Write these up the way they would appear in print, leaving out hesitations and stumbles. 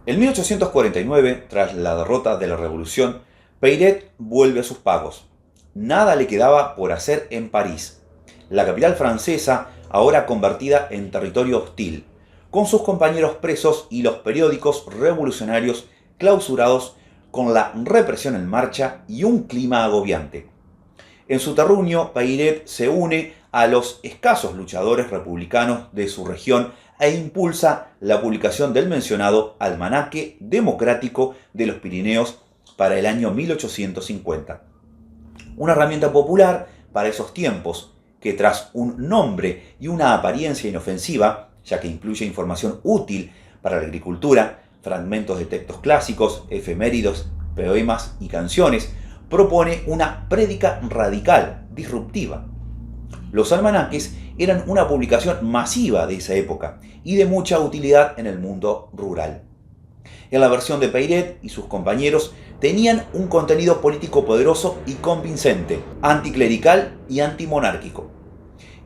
En 1849, tras la derrota de la Revolución, Peyret vuelve a sus pagos. Nada le quedaba por hacer en París, la capital francesa ahora convertida en territorio hostil, con sus compañeros presos y los periódicos revolucionarios clausurados, con la represión en marcha y un clima agobiante. En su terruño, Peyret se une a los escasos luchadores republicanos de su región e impulsa la publicación del mencionado Almanaque Democrático de los Pirineos para el año 1850. Una herramienta popular para esos tiempos, que tras un nombre y una apariencia inofensiva, ya que incluye información útil para la agricultura, fragmentos de textos clásicos, efeméridos, poemas y canciones, propone una prédica radical, disruptiva. Los almanaques eran una publicación masiva de esa época y de mucha utilidad en el mundo rural. En la versión de Peyret y sus compañeros tenían un contenido político poderoso y convincente, anticlerical y antimonárquico.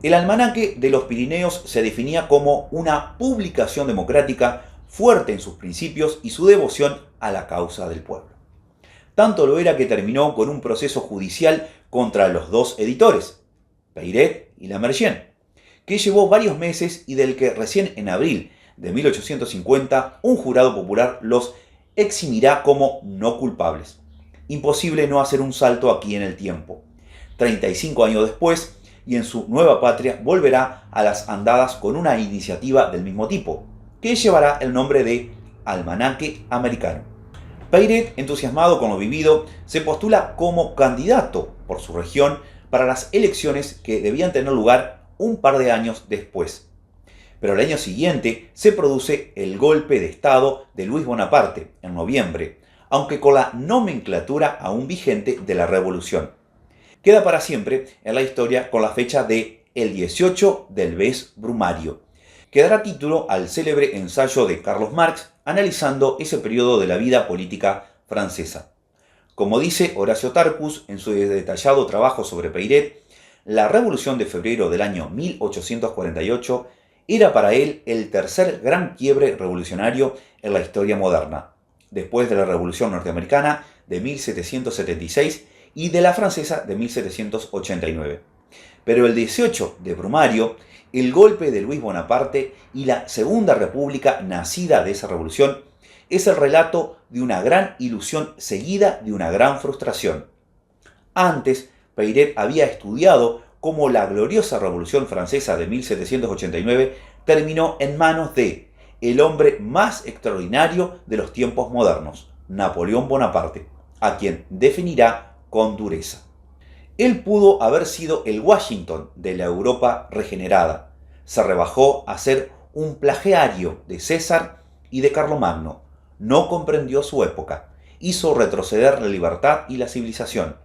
El almanaque de los Pirineos se definía como una publicación democrática fuerte en sus principios y su devoción a la causa del pueblo. Tanto lo era que terminó con un proceso judicial contra los dos editores, Peyret y Lamartine, que llevó varios meses y del que recién en abril de 1850 un jurado popular los eximirá como no culpables. Imposible no hacer un salto aquí en el tiempo. 35 años después, y en su nueva patria volverá a las andadas con una iniciativa del mismo tipo, que llevará el nombre de Almanaque Americano. Peyret, entusiasmado con lo vivido, se postula como candidato por su región para las elecciones que debían tener lugar un par de años después. Pero al año siguiente se produce el golpe de Estado de Luis Bonaparte, en noviembre, aunque con la nomenclatura aún vigente de la Revolución. Queda para siempre en la historia con la fecha de el 18 del mes Brumario, que dará título al célebre ensayo de Carlos Marx analizando ese periodo de la vida política francesa. Como dice Horacio Tarcus en su detallado trabajo sobre Peyret, la Revolución de febrero del año 1848 era para él el tercer gran quiebre revolucionario en la historia moderna, después de la Revolución Norteamericana de 1776 y de la francesa de 1789. Pero el 18 de Brumario, el golpe de Luis Bonaparte y la Segunda República nacida de esa revolución, es el relato de una gran ilusión seguida de una gran frustración. Antes, Peyret había estudiado cómo la gloriosa Revolución Francesa de 1789 terminó en manos de el hombre más extraordinario de los tiempos modernos, Napoleón Bonaparte, a quien definirá con dureza. Él pudo haber sido el Washington de la Europa regenerada. Se rebajó a ser un plagiario de César y de Carlomagno. No comprendió su época. Hizo retroceder la libertad y la civilización.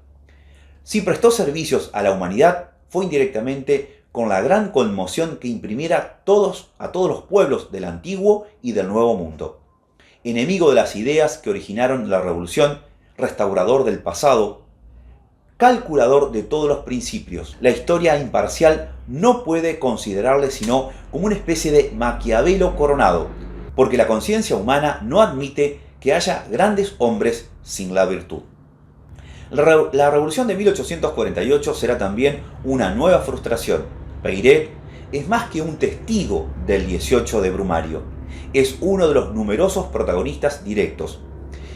Si prestó servicios a la humanidad, fue indirectamente con la gran conmoción que imprimiera a todos los pueblos del antiguo y del nuevo mundo. Enemigo de las ideas que originaron la revolución, restaurador del pasado, calculador de todos los principios. La historia imparcial no puede considerarle sino como una especie de Maquiavelo coronado, porque la conciencia humana no admite que haya grandes hombres sin la virtud. La revolución de 1848 será también una nueva frustración. Peyret es más que un testigo del 18 de Brumario, es uno de los numerosos protagonistas directos,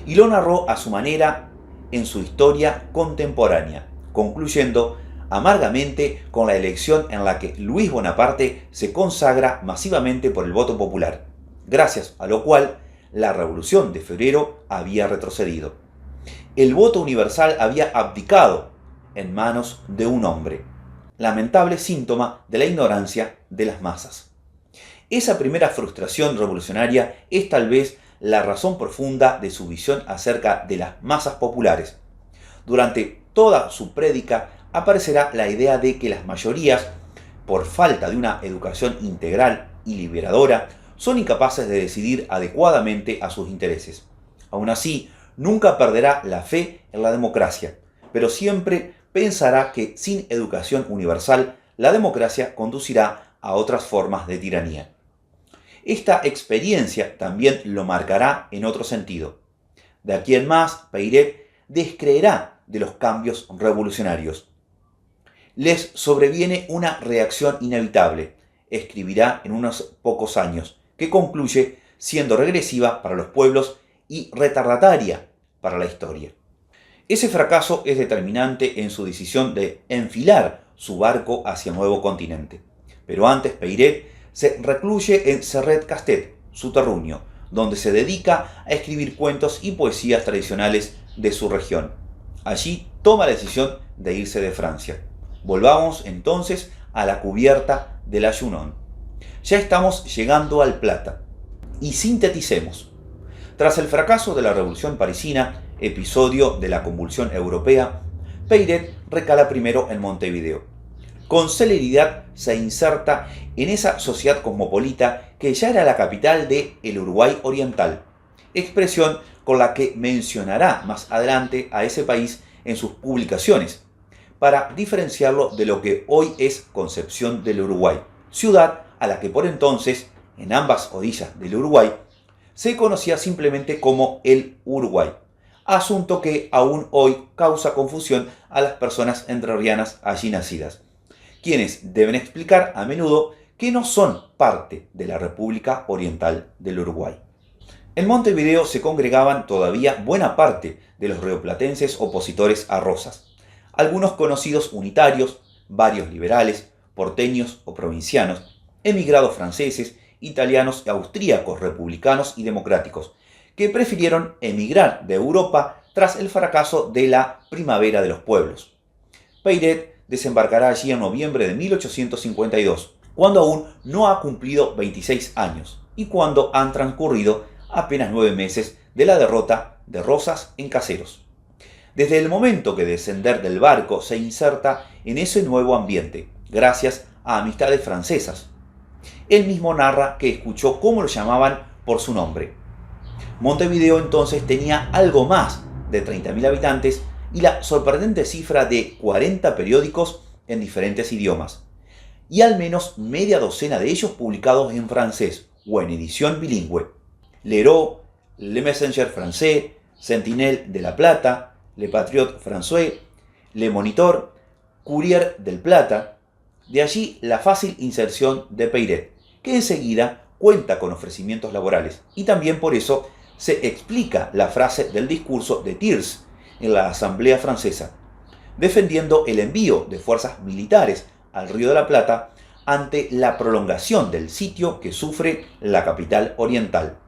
y lo narró a su manera en su historia contemporánea, concluyendo amargamente con la elección en la que Luis Bonaparte se consagra masivamente por el voto popular, gracias a lo cual la Revolución de Febrero había retrocedido. El voto universal había abdicado en manos de un hombre, lamentable síntoma de la ignorancia de las masas. Esa primera frustración revolucionaria es tal vez la razón profunda de su visión acerca de las masas populares. Durante toda su prédica aparecerá la idea de que las mayorías, por falta de una educación integral y liberadora, son incapaces de decidir adecuadamente a sus intereses. Aún así, nunca perderá la fe en la democracia, pero siempre pensará que sin educación universal, la democracia conducirá a otras formas de tiranía. Esta experiencia también lo marcará en otro sentido. De aquí en más, Peiret descreerá de los cambios revolucionarios. Les sobreviene una reacción inevitable, escribirá en unos pocos años, que concluye siendo regresiva para los pueblos y retardataria para la historia. Ese fracaso es determinante en su decisión de enfilar su barco hacia el nuevo continente. Pero antes Peiret se recluye en Serret-Castet, su terruño, donde se dedica a escribir cuentos y poesías tradicionales de su región. Allí toma la decisión de irse de Francia. Volvamos entonces a la cubierta de la Junon. Ya estamos llegando al Plata. Y sinteticemos. Tras el fracaso de la Revolución Parisina, episodio de la convulsión europea, Peiret recala primero en Montevideo. Con celeridad se inserta en esa sociedad cosmopolita que ya era la capital de el Uruguay Oriental, expresión con la que mencionará más adelante a ese país en sus publicaciones, para diferenciarlo de lo que hoy es Concepción del Uruguay, ciudad a la que por entonces, en ambas orillas del Uruguay, se conocía simplemente como el Uruguay, asunto que aún hoy causa confusión a las personas entrerrianas allí nacidas, quienes deben explicar a menudo que no son parte de la República Oriental del Uruguay. En Montevideo se congregaban todavía buena parte de los rioplatenses opositores a Rosas, algunos conocidos unitarios, varios liberales, porteños o provincianos, emigrados franceses, italianos y austríacos republicanos y democráticos, que prefirieron emigrar de Europa tras el fracaso de la Primavera de los Pueblos. Peiret desembarcará allí en noviembre de 1852, cuando aún no ha cumplido 26 años y cuando han transcurrido apenas 9 meses de la derrota de Rosas en Caseros. Desde el momento que descender del barco se inserta en ese nuevo ambiente, gracias a amistades francesas. Él mismo narra que escuchó cómo lo llamaban por su nombre. Montevideo entonces tenía algo más de 30.000 habitantes y la sorprendente cifra de 40 periódicos en diferentes idiomas, y al menos media docena de ellos publicados en francés o en edición bilingüe. L'Hérault, Le Messenger Français, Sentinelle de la Plata, Le Patriote Français, Le Monitor, Courrier del Plata. De allí la fácil inserción de Peiret, que enseguida cuenta con ofrecimientos laborales, y también por eso se explica la frase del discurso de Thiers en la Asamblea Francesa, defendiendo el envío de fuerzas militares al Río de la Plata ante la prolongación del sitio que sufre la capital oriental.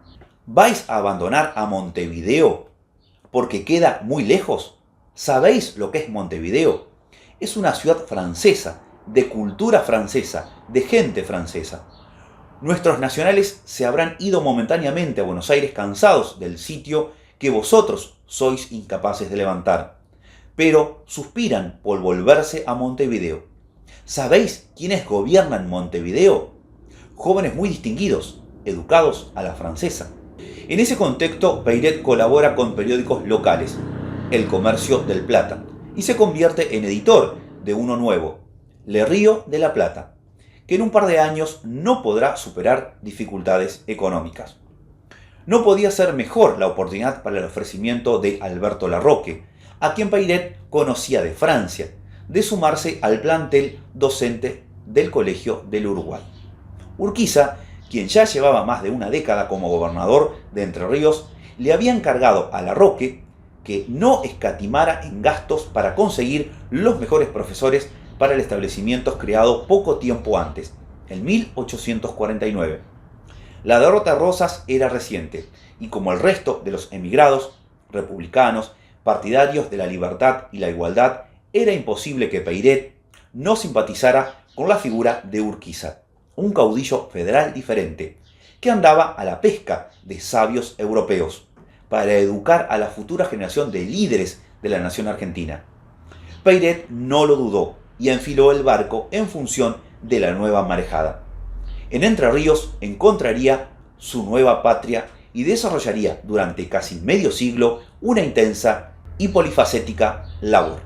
¿Vais a abandonar a Montevideo porque queda muy lejos? ¿Sabéis lo que es Montevideo? Es una ciudad francesa, de cultura francesa, de gente francesa. Nuestros nacionales se habrán ido momentáneamente a Buenos Aires cansados del sitio que vosotros sois incapaces de levantar, pero suspiran por volverse a Montevideo. ¿Sabéis quiénes gobiernan Montevideo? Jóvenes muy distinguidos, educados a la francesa. En ese contexto, Peiret colabora con periódicos locales, El Comercio del Plata, y se convierte en editor de uno nuevo, Le Río de la Plata, que en un par de años no podrá superar dificultades económicas. No podía ser mejor la oportunidad para el ofrecimiento de Alberto Larroque, a quien Peiret conocía de Francia, de sumarse al plantel docente del Colegio del Uruguay. Urquiza, quien ya llevaba más de una década como gobernador de Entre Ríos, le había encargado a Larroque que no escatimara en gastos para conseguir los mejores profesores para el establecimiento creado poco tiempo antes, en 1849. La derrota de Rosas era reciente, y como el resto de los emigrados, republicanos, partidarios de la libertad y la igualdad, era imposible que Peiret no simpatizara con la figura de Urquiza, un caudillo federal diferente, que andaba a la pesca de sabios europeos, para educar a la futura generación de líderes de la nación argentina. Peiret no lo dudó y enfiló el barco en función de la nueva marejada. En Entre Ríos encontraría su nueva patria y desarrollaría durante casi medio siglo una intensa y polifacética labor.